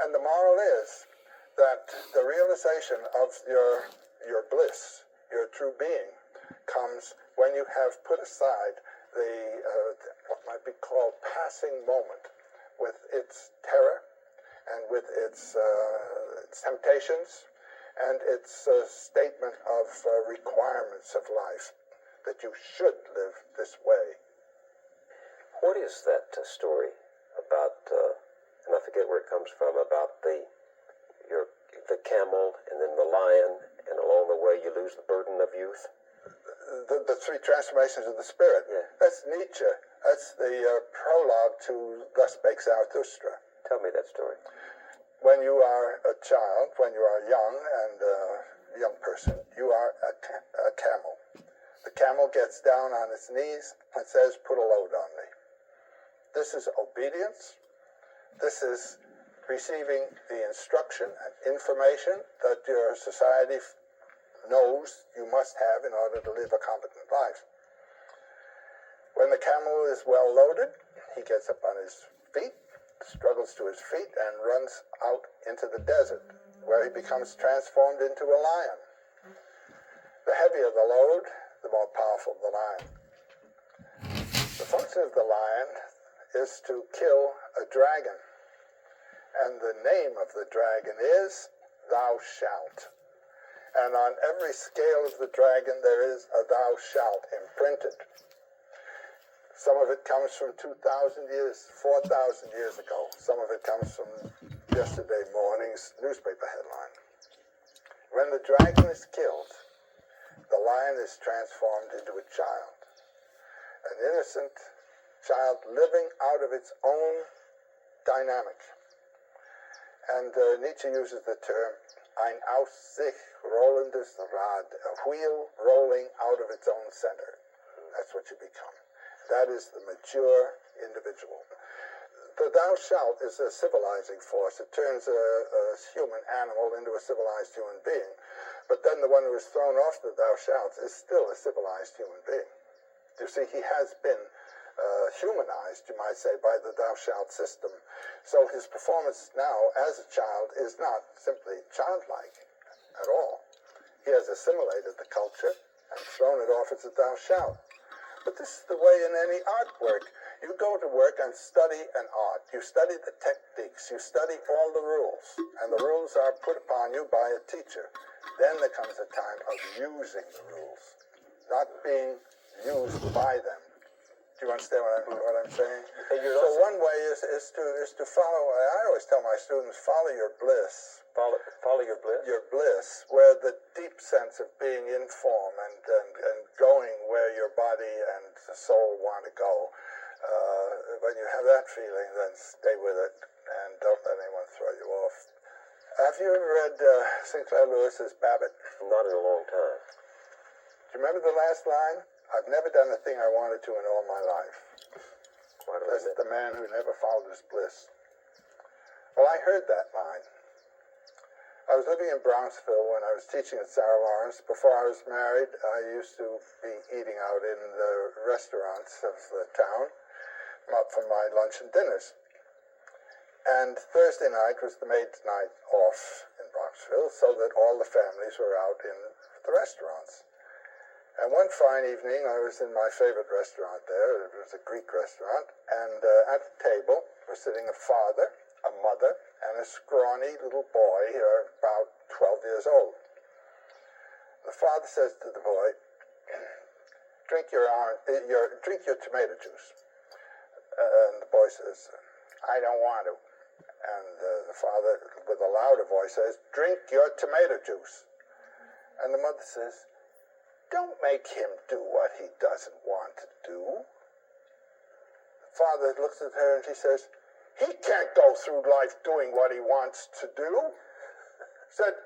And the moral is that the realization of your bliss, your true being, comes when you have put aside the what might be called passing moment with its terror and with its temptations and its statement of requirements of life, that you should live this way. What is that story about, and I forget where it comes from, about the camel and then the lion, and along the way you lose the burden of youth? The three transformations of the spirit. Yeah. That's Nietzsche. That's the prologue to Thus Spake Zarathustra. Tell me that story. When you are a child, when you are young and a young person, you are a camel. The camel gets down on its knees and says, "Put a load on me." This is obedience. This is receiving the instruction and information that your society knows you must have in order to live a competent life. When the camel is well loaded, he gets up on his feet, struggles to his feet, and runs out into the desert, where he becomes transformed into a lion. The heavier the load, the more powerful the lion. The function of the lion is to kill a dragon, and the name of the dragon is "Thou shalt." And on every scale of the dragon there is a "Thou shalt" imprinted. Some of it comes from 2,000 years, 4,000 years ago. Some of it comes from yesterday morning's newspaper headline. When the dragon is killed, the lion is transformed into a child, an innocent child living out of its own dynamic. And Nietzsche uses the term "ein aus sich rollendes Rad," a wheel rolling out of its own center. That's what you become. That is the mature individual. The "thou shalt" is a civilizing force. It turns a human animal into a civilized human being. But then the one who is thrown off the "thou shalt" is still a civilized human being. You see, he has been humanized, you might say, by the "thou shalt" system. So his performance now as a child is not simply childlike at all. He has assimilated the culture and thrown it off as a "thou shalt." But this is the way in any artwork. You go to work and study an art. You study the techniques. You study all the rules. And the rules are put upon you by a teacher. Then there comes a time of using the rules, not being used by them. Do you understand what I'm saying? So one way is to follow. I always tell my students, follow your bliss. Follow your bliss? Your bliss, where the deep sense of being in form and going where your body and soul want to go. When you have that feeling, then stay with it and don't let anyone throw you off. Have you ever read Sinclair Lewis's Babbitt? Not in a long time. Do you remember the last line? "I've never done the thing I wanted to in all my life." That's the man who never followed his bliss. Well, I heard that line. I was living in Bronxville when I was teaching at Sarah Lawrence. Before I was married, I used to be eating out in the restaurants of the town for my lunch and dinners. And Thursday night was the maid's night off in Bronxville, so that all the families were out in the restaurants. And one fine evening, I was in my favorite restaurant there. It was a Greek restaurant. And at the table were sitting a father, a mother, and a scrawny little boy, about 12 years old. The father says to the boy, drink your tomato juice. And the boy says, "I don't want to." And the father, with a louder voice, says, "Drink your tomato juice." And the mother says, "Don't make him do what he doesn't want to do." The father looks at her and he says, "He can't go through life doing what he wants to do." Said,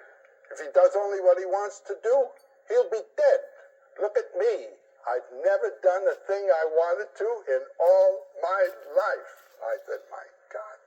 "If he does only what he wants to do, he'll be dead. Look at me. I've never done a thing I wanted to in all my life." I said, "My God,